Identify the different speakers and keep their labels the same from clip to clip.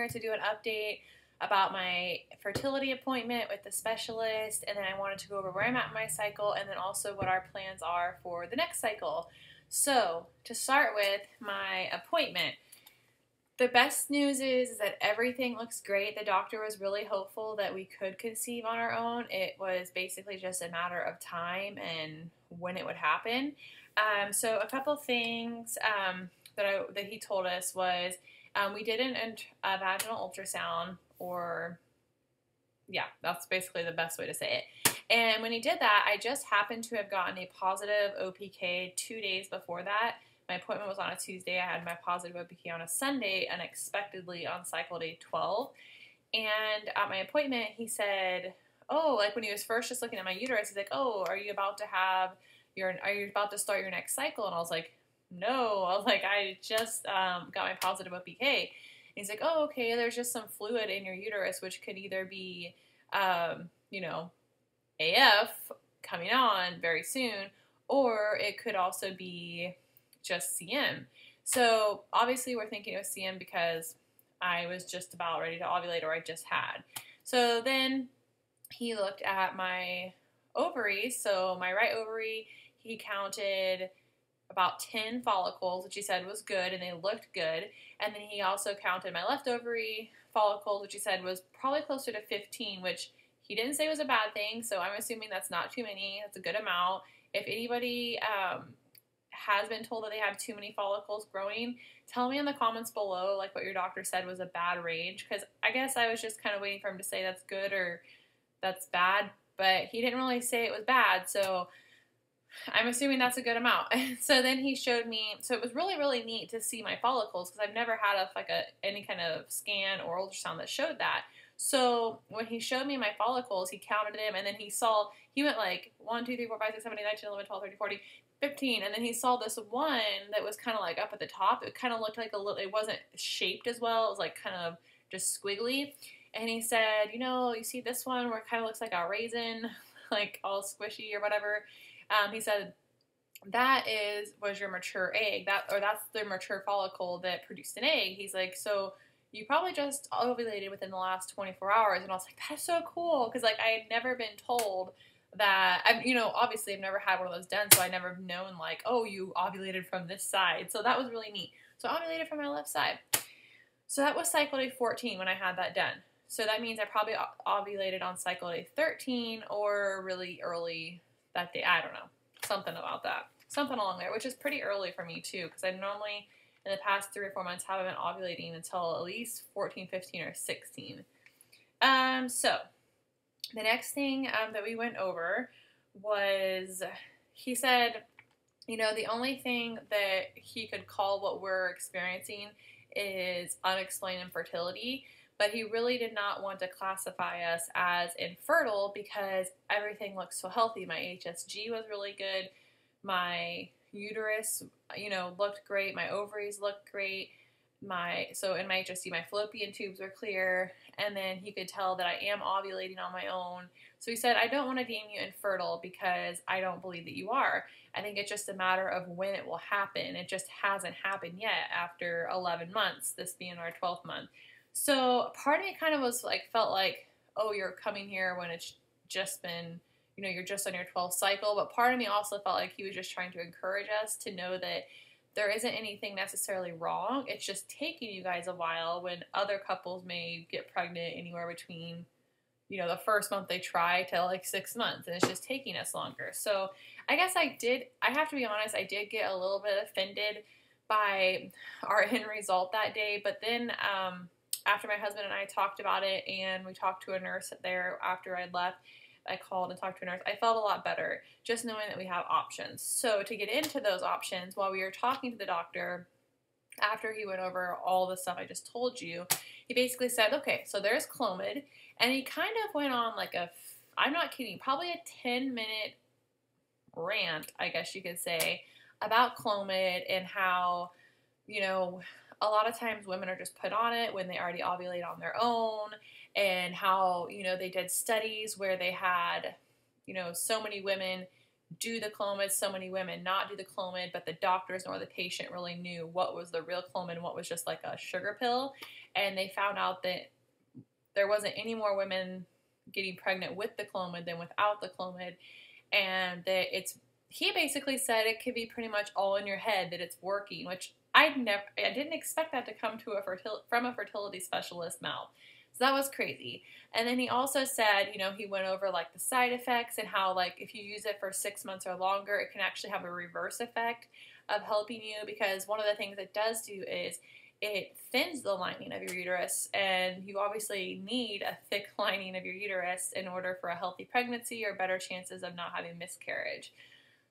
Speaker 1: here to do an update about my fertility appointment with the specialist, and then I wanted to go over where I'm at in my cycle and then also what our plans are for the next cycle. So, to start with my appointment, the best news is that everything looks great. The doctor was really hopeful that we could conceive on our own. It was basically just a matter of time and when it would happen. So a couple things that he told us was we did a vaginal ultrasound, or yeah, that's basically the best way to say it. And when he did that, I just happened to have gotten a positive OPK 2 days before that. My appointment was on a Tuesday. I had my positive OPK on a Sunday, unexpectedly on cycle day 12. And at my appointment, he said, oh, like when he was first just looking at my uterus, he's like, oh, are you about to start your next cycle? And I was like, no. I was like, I just got my positive OPK. And he's like, oh, okay, there's just some fluid in your uterus, which could either be, AF coming on very soon, or it could also be just CM. So obviously we're thinking it was CM because I was just about ready to ovulate, or I just had. So then he looked at my ovaries. So my right ovary, he counted about 10 follicles, which he said was good, and they looked good. And then he also counted my left ovary follicles, which he said was probably closer to 15, which he didn't say was a bad thing. So I'm assuming that's not too many. That's a good amount. If anybody has been told that they have too many follicles growing, tell me in the comments below like what your doctor said was a bad range, because I guess I was just kind of waiting for him to say that's good or that's bad, but he didn't really say it was bad, so I'm assuming that's a good amount. So then he showed me, so it was really, really neat to see my follicles, because I've never had any kind of scan or ultrasound that showed that. So when he showed me my follicles, he counted them, and then he went like 1, 2, 3, 4, 5, 6, 7, 8, 9, 10, 11, 12, 13, 14, 15, and then he saw this one that was kind of like up at the top. It kind of looked like it wasn't shaped as well. It was like kind of just squiggly. And he said, you see this one where it kind of looks like a raisin, like all squishy or whatever. He said, was your mature egg. That's the mature follicle that produced an egg. He's like, so you probably just ovulated within the last 24 hours. And I was like, that's so cool. Because like I had never been told that, obviously I've never had one of those done, so I never known like, oh, you ovulated from this side. So that was really neat. So I ovulated from my left side. So that was cycle day 14 when I had that done. So that means I probably ovulated on cycle day 13 or really early that day. I don't know. Something about that. Something along there, which is pretty early for me too, because I normally in the past 3 or 4 months haven't been ovulating until at least 14, 15, or 16. So the next thing that we went over was, he said, the only thing that he could call what we're experiencing is unexplained infertility, but he really did not want to classify us as infertile because everything looked so healthy. My HSG was really good. My uterus, looked great. My ovaries looked great. In my HSG, my fallopian tubes were clear, and then he could tell that I am ovulating on my own. So he said, I don't want to deem you infertile because I don't believe that you are. I think it's just a matter of when it will happen. It just hasn't happened yet after 11 months, this being our 12th month. So part of me kind of felt like, oh, you're coming here when it's just been, you're just on your 12th cycle. But part of me also felt like he was just trying to encourage us to know that there isn't anything necessarily wrong. It's just taking you guys a while when other couples may get pregnant anywhere between, the first month they try to like 6 months, and it's just taking us longer. So I guess I have to be honest, I did get a little bit offended by our end result that day. But then after my husband and I talked about it, and we talked to a nurse there after I'd left, I called and talked to a nurse, I felt a lot better just knowing that we have options. So to get into those options, while we were talking to the doctor, after he went over all the stuff I just told you, he basically said, okay, so there's Clomid, and he kind of went on like I'm not kidding, probably a 10-minute rant, I guess you could say, about Clomid and how, a lot of times women are just put on it when they already ovulate on their own, and how, they did studies where they had, so many women do the Clomid. So many women not do the Clomid, but the doctors nor the patient really knew what was the real Clomid and what was just like a sugar pill. And they found out that there wasn't any more women getting pregnant with the Clomid than without the Clomid. And that he basically said it could be pretty much all in your head, that it's working, which I didn't expect that to come to from a fertility specialist mouth. So that was crazy. And then he also said, you know, he went over like the side effects and how like if you use it for 6 months or longer, it can actually have a reverse effect of helping you, because one of the things it does do is it thins the lining of your uterus, and you obviously need a thick lining of your uterus in order for a healthy pregnancy or better chances of not having miscarriage.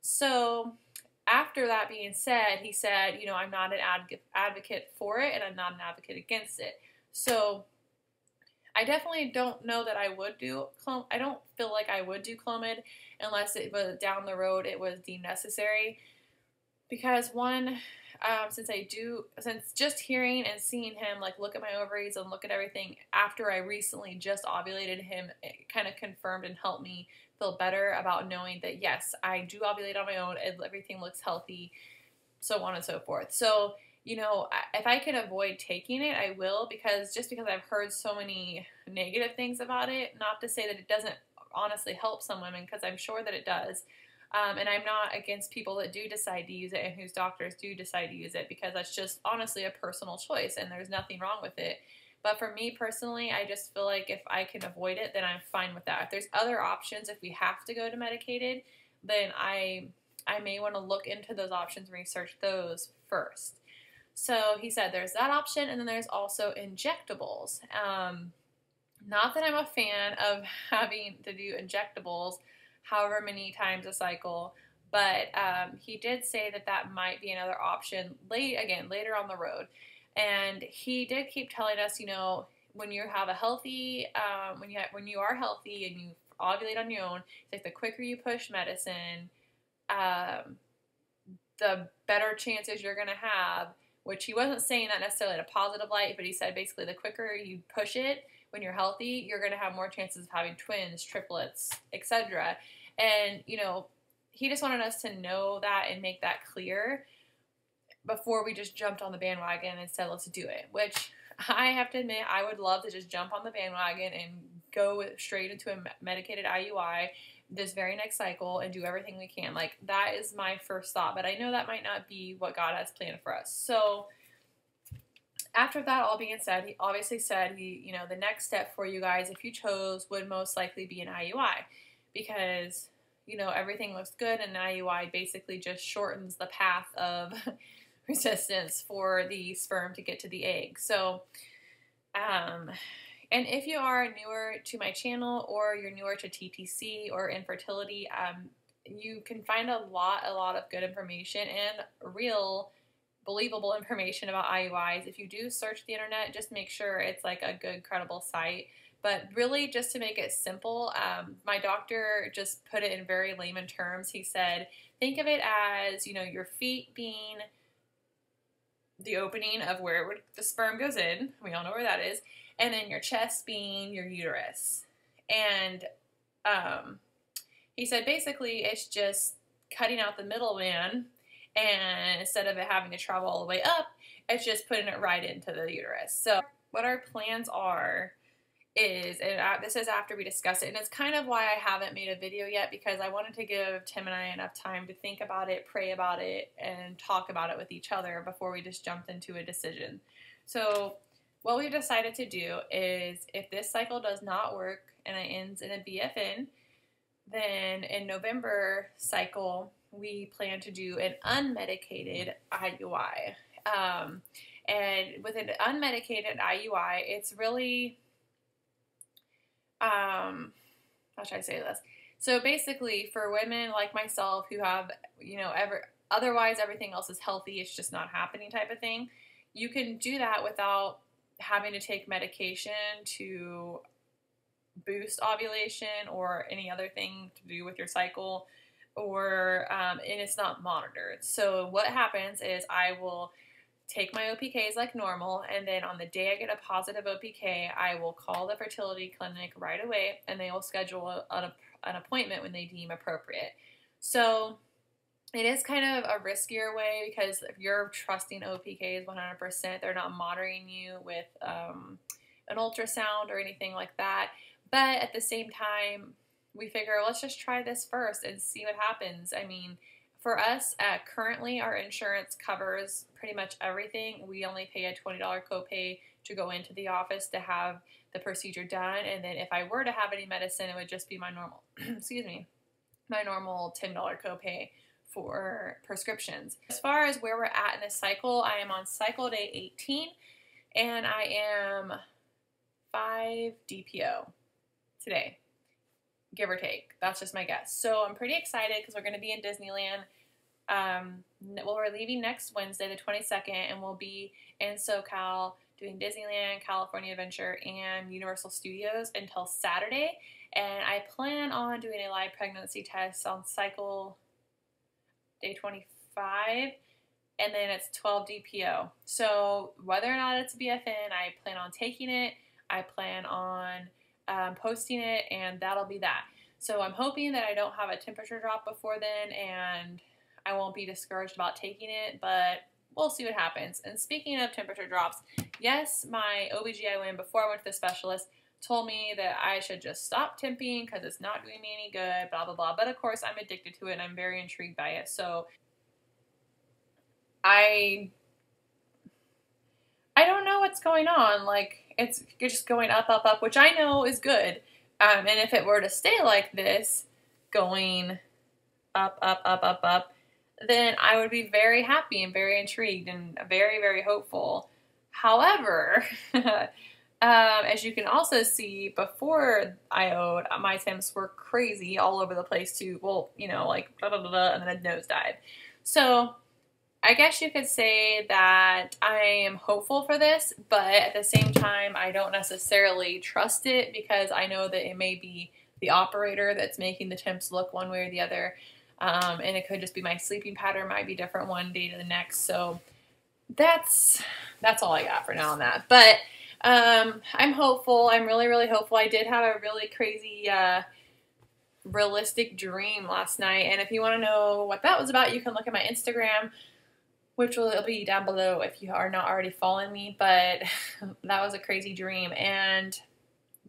Speaker 1: So after that being said, he said, you know, I'm not an advocate for it and I'm not an advocate against it. So I definitely don't know that I would do Clomid. I don't feel like I would do Clomid unless it was down the road it was deemed necessary. Because one, since just hearing and seeing him like look at my ovaries and look at everything after I recently just ovulated him, it kind of confirmed and helped me feel better about knowing that yes, I do ovulate on my own, everything looks healthy, so on and so forth. So, you know, if I can avoid taking it, I will, because I've heard so many negative things about it, not to say that it doesn't honestly help some women, because I'm sure that it does. And I'm not against people that do decide to use it and whose doctors do decide to use it, because that's just honestly a personal choice and there's nothing wrong with it. But for me personally, I just feel like if I can avoid it, then I'm fine with that. If there's other options, if we have to go to medicated, then I may want to look into those options and research those first. So he said there's that option, and then there's also injectables. Not that I'm a fan of having to do injectables however many times a cycle, but he did say that that might be another option later on the road. And he did keep telling us, you know, when you have a healthy, when you are healthy and you ovulate on your own, like the quicker you push medicine, the better chances you're going to have, which he wasn't saying that necessarily in a positive light, but he said basically the quicker you push it when you're healthy, you're going to have more chances of having twins, triplets, etc. And, you know, he just wanted us to know that and make that clear before we just jumped on the bandwagon and said, let's do it, which I have to admit, I would love to just jump on the bandwagon and go straight into a medicated IUI this very next cycle and do everything we can. Like, that is my first thought, but I know that might not be what God has planned for us. So after that all being said, he obviously said, you know, the next step for you guys, if you chose, would most likely be an IUI, because, you know, everything looks good, and an IUI basically just shortens the path of resistance for the sperm to get to the egg. So, and if you are newer to my channel, or you're newer to TTC or infertility, you can find a lot of good information and real believable information about IUIs. If you do search the internet, just make sure it's like a good, credible site. But really, just to make it simple, my doctor just put it in very layman terms. He said, think of it as, you know, your feet being the opening of where the sperm goes in. We all know where that is. And then your chest being your uterus. And he said basically it's just cutting out the middleman, and instead of it having to travel all the way up, it's just putting it right into the uterus. So what our plans are is, and this is after we discuss it, and it's kind of why I haven't made a video yet, because I wanted to give Tim and I enough time to think about it, pray about it, and talk about it with each other before we just jumped into a decision. So what we've decided to do is, if this cycle does not work and it ends in a BFN, then in November cycle, we plan to do an unmedicated IUI. And with an unmedicated IUI, it's really, how should I say this? So basically, for women like myself who have, you know, otherwise everything else is healthy, it's just not happening type of thing, you can do that without having to take medication to boost ovulation or any other thing to do with your cycle, or and it's not monitored. So what happens is I will take my OPKs like normal, and then on the day I get a positive OPK, I will call the fertility clinic right away, and they will schedule an appointment when they deem appropriate. So it is kind of a riskier way because if you're trusting OPKs 100%, they're not monitoring you with an ultrasound or anything like that. But at the same time, we figure let's just try this first and see what happens. I mean, for us, currently our insurance covers pretty much everything. We only pay a $20 copay to go into the office to have the procedure done. And then if I were to have any medicine, it would just be my normal, excuse me, my normal $10 copay for prescriptions. As far as where we're at in this cycle, I am on cycle day 18 and I am 5 DPO today, give or take. That's just my guess. So I'm pretty excited because we're going to be in Disneyland. Well, we're leaving next Wednesday, the 22nd, and we'll be in SoCal doing Disneyland, California Adventure, and Universal Studios until Saturday. And I plan on doing a live pregnancy test on cycle day 25, and then it's 12 DPO. So whether or not it's BFN, I plan on taking it. I plan on posting it, and that'll be that. So I'm hoping that I don't have a temperature drop before then, and I won't be discouraged about taking it, but we'll see what happens. And speaking of temperature drops, yes, my OBGYN, before I went to the specialist, told me that I should just stop temping because it's not doing me any good, blah, blah, blah. But of course, I'm addicted to it, and I'm very intrigued by it. So I don't know what's going on. Like, it's just going up, up, up, which I know is good. And if it were to stay like this, going up, up, up, up, up, then I would be very happy and very intrigued and very, very hopeful. However, as you can also see, before I owed, my temps were crazy all over the place too. Well, you know, like blah, blah, blah, blah, and then a nosedive. So I guess you could say that I am hopeful for this, but at the same time, I don't necessarily trust it because I know that it may be the operator that's making the temps look one way or the other. And it could just be my sleeping pattern might be different one day to the next. So that's all I got for now on that. But I'm hopeful. I'm really, really hopeful. I did have a really crazy realistic dream last night. And if you want to know what that was about, you can look at my Instagram, which will be down below if you are not already following me. But that was a crazy dream. And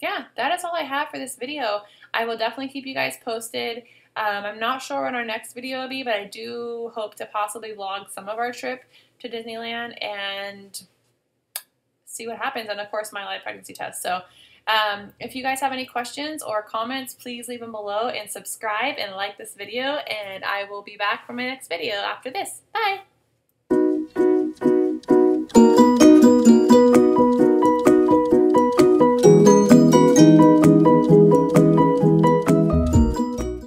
Speaker 1: yeah, that is all I have for this video. I will definitely keep you guys posted. I'm not sure when our next video will be, but I do hope to possibly vlog some of our trip to Disneyland and see what happens. And of course, my live pregnancy test. So if you guys have any questions or comments, please leave them below and subscribe and like this video. And I will be back for my next video after this. Bye!